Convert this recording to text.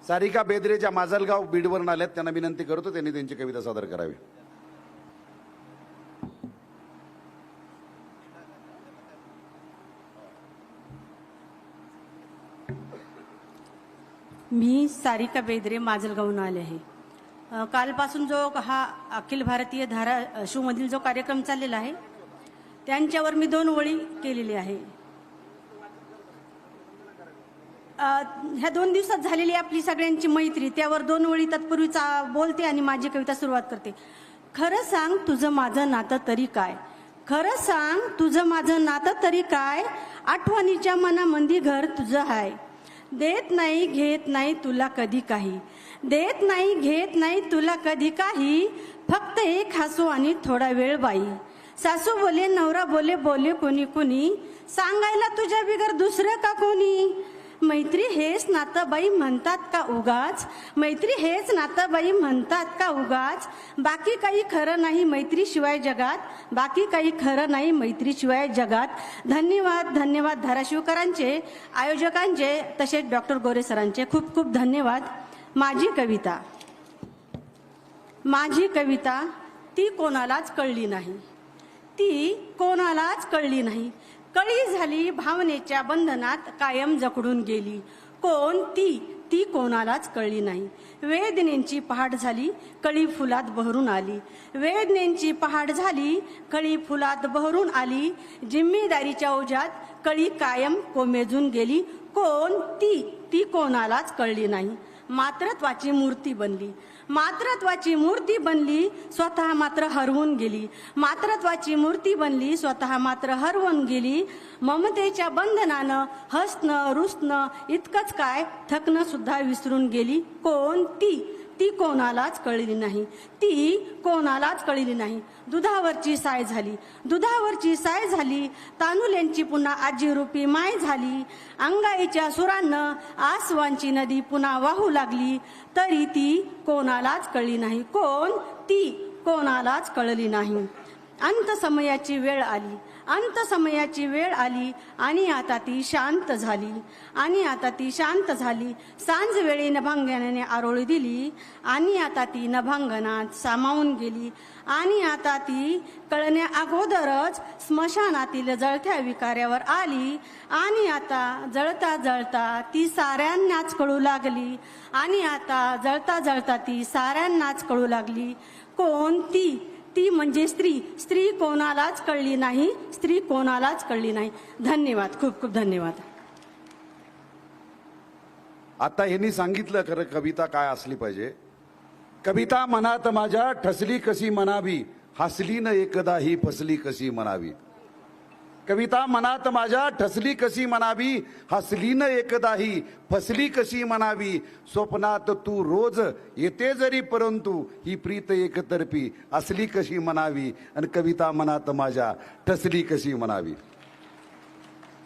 सारिका बेदरेच्या माजलगाव बीडवरून आल्यात, त्यांना विनंती करतो त्यांनी त्यांची कविता सादर करावी. मी सारिका बेदरे माजलगावहून आले आहे. कालपासून जो हा अखिल भारतीय धाराशिवमधील जो कार्यक्रम चाललेला आहे त्यांच्यावर मी 2 ओळी केलेली आहे. ह्या 2 दिवसात झालेली आपली सगळ्यांची मैत्री त्यावर 2 ओळी तत्पूर्वीचा बोलते आणि माझी कविता सुरुवात करते. खरं सांग तुझं माझं नातं तरी काय, खरं सांग तुझं माझं नातं तरी काय, आठवणीच्या मनामंदी घर तुझं हाय. देत नाही घेत नाही तुला कधी काही, देत नाही घेत नाही तुला कधी काही, फक्त एक हसू आणि थोडा वेळ बाई. सासू बोले नवरा बोले बोले कोणी कोणी, सांगायला तुझ्या बिगर दुसरं का कोणी. मैत्री हेच नातं बाई म्हणतात का उगाच, मैत्री हेच नातं बाई म्हणतात का उगाच, बाकी काही खरं नाही मैत्रीशिवाय जगात, बाकी काही खरं नाही मैत्रीशिवाय जगात. धन्यवाद धन्यवाद धाराशिवकरांचे, आयोजकांचे, तसेच डॉक्टर गोरे सरांचे खूप खूप धन्यवाद. माझी कविता ती कोणालाच कळली नाही, ती कोणालाच कळली नाही. कळी झाली भावनेच्या बंधनात कायम जखडून गेली. कोण ती कोणालाच कळली नाही. वेदनेची पहाट झाली कळी फुलात बहरून आली, वेदनेची पहाट झाली कळी फुलात बहरून आली. जिम्मेदारीच्या ओझ्यात कळी कायम कोमेजून गेली. कोण ती कोणालाच कळली नाही. मातृत्वाची मूर्ती बनली, मातृत्वाची मूर्ती बनली, स्वतः मात्र हरवून गेली. मातृत्वाची मूर्ती बनली, स्वतः मात्र हरवून गेली. ममतेच्या बंधनानं हसणं रुसणं इतकंच काय, थकणं सुद्धा विसरून गेली. कोण ती कोणालाच कळली नाही, ती कोणालाच कळली नाही. दुधावरची साय झाली, दुधावरची साय झाली, तानुल्यांची पुन्हा आजी रूपी माय झाली. अंगाईच्या सुरांनं आसवांची नदी पुन्हा वाहू लागली, तरी ती कोणालाच कळली नाही. कोण ती कोणालाच कळली नाही. अंत समयाची वेळ आली, अंत समयाची वेळ आली, आणि आता ती शांत झाली, आणि आता ती शांत झाली. सांज वेळी नभांगणाने आरोळी दिली, आणि आता ती नभांगणात सामावून गेली. आणि आता ती कळण्या अगोदरच स्मशानातील जळत्या विकाऱ्यावर आली. आणि आता जळता जळता ती साऱ्यांनाच कळू लागली, आणि आता जळता जळता ती साऱ्यांनाच कळू लागली. कोण ती म्हणजे स्त्री कोणालाच कळली नाही, स्त्री कोणालाच कळली नाही. धन्यवाद, खूप खूप धन्यवाद. आता यांनी सांगितलं खरं कविता काय असली पाहिजे. कविता मनात माझ्या ठसली कशी म्हणावी, हसली न एकदा ही फसली कशी म्हणावी. कविता मनात माझ्या ठसली कशी म्हणावी, हसली न एकदा ही फसली कशी म्हणावी. स्वप्नात तू रोज येते जरी परंतु ही प्रीत एकतर्फी असली कशी म्हणावी. आणि कविता मनात माझ्या ठसली कशी म्हणावी.